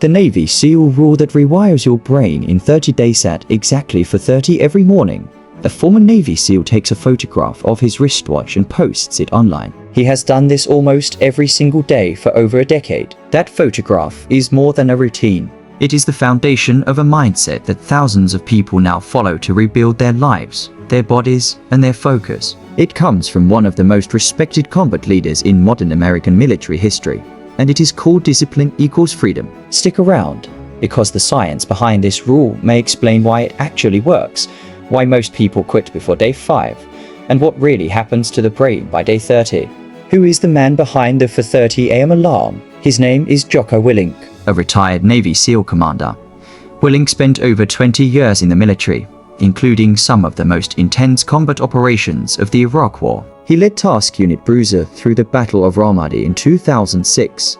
The Navy SEAL rule that rewires your brain in 30 days at exactly 4:30 every morning. A former Navy SEAL takes a photograph of his wristwatch and posts it online. He has done this almost every single day for over a decade. That photograph is more than a routine. It is the foundation of a mindset that thousands of people now follow to rebuild their lives, their bodies, and their focus. It comes from one of the most respected combat leaders in modern American military history, and it is called discipline equals freedom. Stick around, because the science behind this rule may explain why it actually works, why most people quit before day 5, and what really happens to the brain by day 30. Who is the man behind the 4:30 AM alarm? His name is Jocko Willink, a retired Navy SEAL commander. Willink spent over 20 years in the military, including some of the most intense combat operations of the Iraq War. He led Task Unit Bruiser through the Battle of Ramadi in 2006,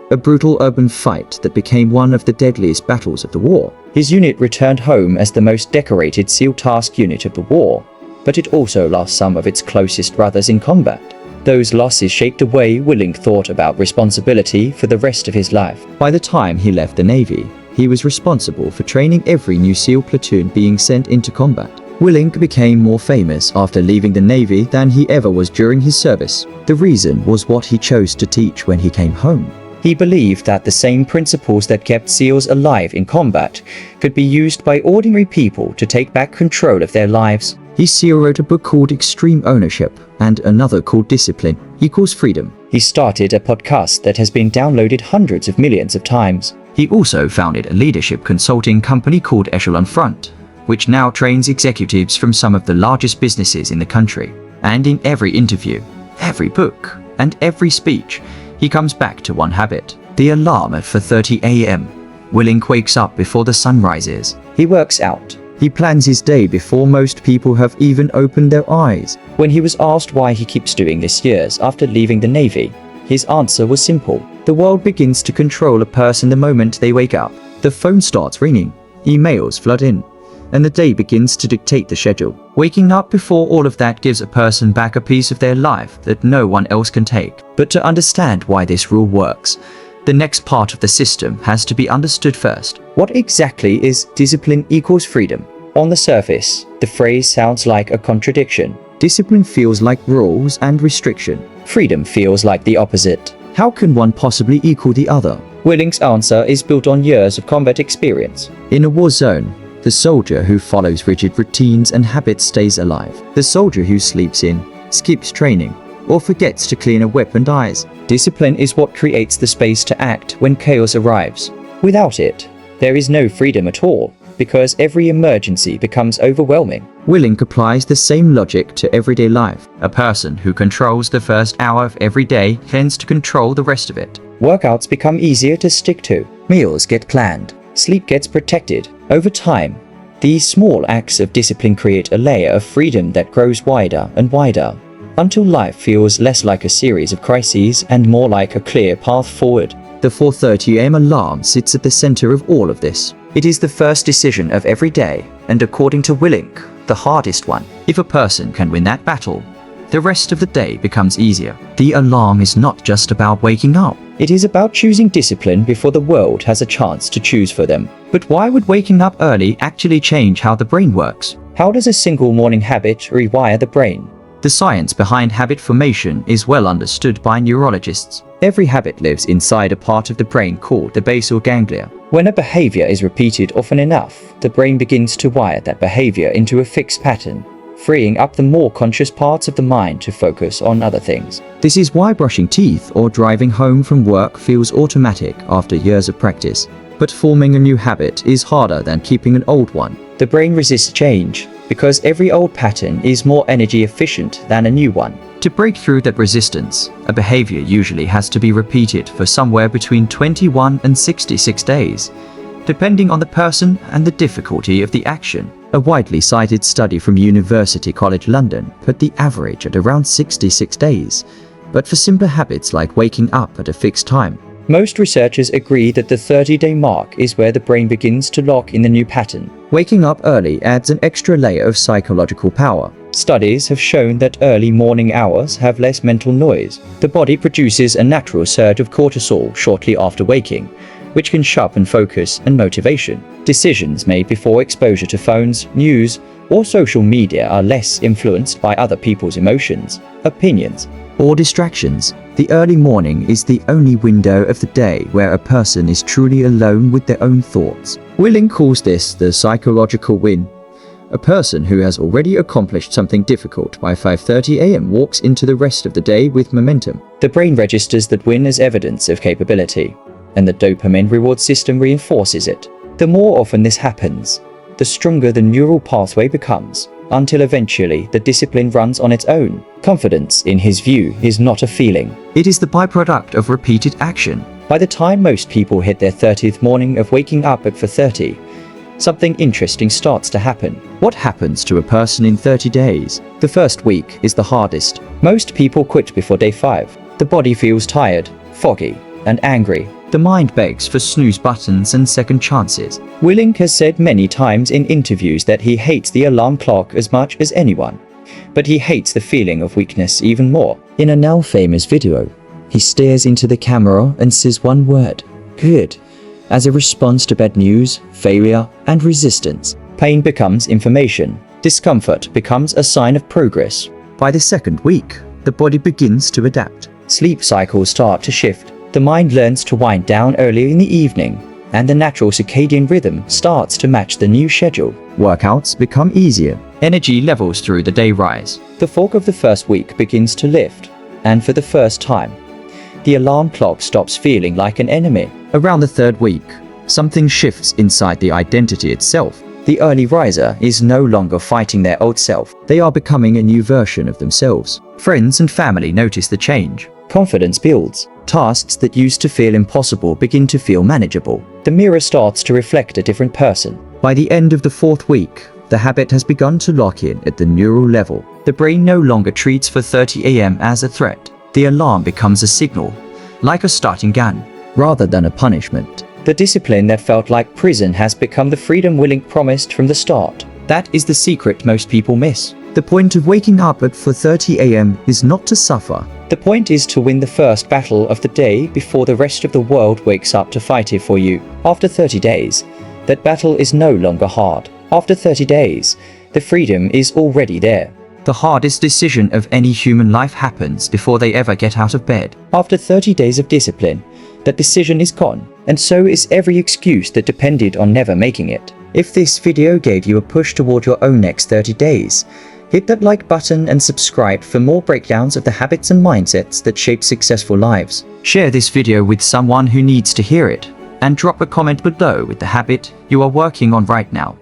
a brutal urban fight that became one of the deadliest battles of the war. His unit returned home as the most decorated SEAL task unit of the war, but it also lost some of its closest brothers in combat. Those losses shaped the way Willink thought about responsibility for the rest of his life. By the time he left the Navy, he was responsible for training every new SEAL platoon being sent into combat. Willink became more famous after leaving the Navy than he ever was during his service. The reason was what he chose to teach when he came home. He believed that the same principles that kept SEALs alive in combat could be used by ordinary people to take back control of their lives. He SEAL wrote a book called Extreme Ownership and another called Discipline Equals Freedom. He started a podcast that has been downloaded hundreds of millions of times. He also founded a leadership consulting company called Echelon Front, which now trains executives from some of the largest businesses in the country. And in every interview, every book, and every speech, he comes back to one habit: the alarm at 4:30 AM. Willink wakes up before the sun rises. He works out. He plans his day before most people have even opened their eyes. When he was asked why he keeps doing this years after leaving the Navy, his answer was simple. The world begins to control a person the moment they wake up. The phone starts ringing, emails flood in, and the day begins to dictate the schedule. Waking up before all of that gives a person back a piece of their life that no one else can take. But to understand why this rule works, the next part of the system has to be understood first. What exactly is discipline equals freedom? On the surface, the phrase sounds like a contradiction. Discipline feels like rules and restriction. Freedom feels like the opposite. How can one possibly equal the other? Willink's answer is built on years of combat experience. In a war zone, the soldier who follows rigid routines and habits stays alive. The soldier who sleeps in, skips training, or forgets to clean a weapon dies. Discipline is what creates the space to act when chaos arrives. Without it, there is no freedom at all, because every emergency becomes overwhelming. Willink applies the same logic to everyday life. A person who controls the first hour of every day tends to control the rest of it. Workouts become easier to stick to. Meals get planned. Sleep gets protected. Over time, these small acts of discipline create a layer of freedom that grows wider and wider, until life feels less like a series of crises and more like a clear path forward. The 4:30 AM alarm sits at the center of all of this. It is the first decision of every day, and according to Willink, the hardest one. If a person can win that battle, the rest of the day becomes easier. The alarm is not just about waking up. It is about choosing discipline before the world has a chance to choose for them. But why would waking up early actually change how the brain works? How does a single morning habit rewire the brain? The science behind habit formation is well understood by neurologists. Every habit lives inside a part of the brain called the basal ganglia. When a behavior is repeated often enough, the brain begins to wire that behavior into a fixed pattern, freeing up the more conscious parts of the mind to focus on other things. This is why brushing teeth or driving home from work feels automatic after years of practice. But forming a new habit is harder than keeping an old one. The brain resists change because every old pattern is more energy efficient than a new one. To break through that resistance, a behavior usually has to be repeated for somewhere between 21 and 66 days, depending on the person and the difficulty of the action. A widely cited study from University College London put the average at around 66 days, but for simpler habits like waking up at a fixed time. Most researchers agree that the 30-day mark is where the brain begins to lock in the new pattern. Waking up early adds an extra layer of psychological power. Studies have shown that early morning hours have less mental noise. The body produces a natural surge of cortisol shortly after waking, which can sharpen focus and motivation. Decisions made before exposure to phones, news, or social media are less influenced by other people's emotions, opinions, or distractions. The early morning is the only window of the day where a person is truly alone with their own thoughts. Willink calls this the psychological win. A person who has already accomplished something difficult by 5:30 a.m. walks into the rest of the day with momentum. The brain registers that win as evidence of capability, and the dopamine reward system reinforces it. The more often this happens, the stronger the neural pathway becomes, until eventually the discipline runs on its own. Confidence, in his view, is not a feeling. It is the byproduct of repeated action. By the time most people hit their 30th morning of waking up at 4:30, something interesting starts to happen. What happens to a person in 30 days? The first week is the hardest. Most people quit before day 5. The body feels tired, foggy, and angry. The mind begs for snooze buttons and second chances. Willink has said many times in interviews that he hates the alarm clock as much as anyone, but he hates the feeling of weakness even more. In a now famous video, he stares into the camera and says one word: good. As a response to bad news, failure, and resistance, pain becomes information. Discomfort becomes a sign of progress. By the second week, the body begins to adapt. Sleep cycles start to shift. The mind learns to wind down earlier in the evening, and the natural circadian rhythm starts to match the new schedule. Workouts become easier. Energy levels through the day rise. The fog of the first week begins to lift, and for the first time, the alarm clock stops feeling like an enemy. Around the third week, something shifts inside the identity itself. The early riser is no longer fighting their old self. They are becoming a new version of themselves. Friends and family notice the change. Confidence builds. Tasks that used to feel impossible begin to feel manageable. The mirror starts to reflect a different person. By the end of the 4th week, the habit has begun to lock in at the neural level. The brain no longer treats 4:30 a.m. as a threat. The alarm becomes a signal, like a starting gun, rather than a punishment. The discipline that felt like prison has become the freedom Willink promised from the start. That is the secret most people miss. The point of waking up at 4:30 a.m. is not to suffer. The point is to win the first battle of the day before the rest of the world wakes up to fight it for you. After 30 days, that battle is no longer hard. After 30 days, the freedom is already there. The hardest decision of any human life happens before they ever get out of bed. After 30 days of discipline, that decision is gone, and so is every excuse that depended on never making it. If this video gave you a push toward your own next 30 days, hit that like button and subscribe for more breakdowns of the habits and mindsets that shape successful lives. Share this video with someone who needs to hear it, and drop a comment below with the habit you are working on right now.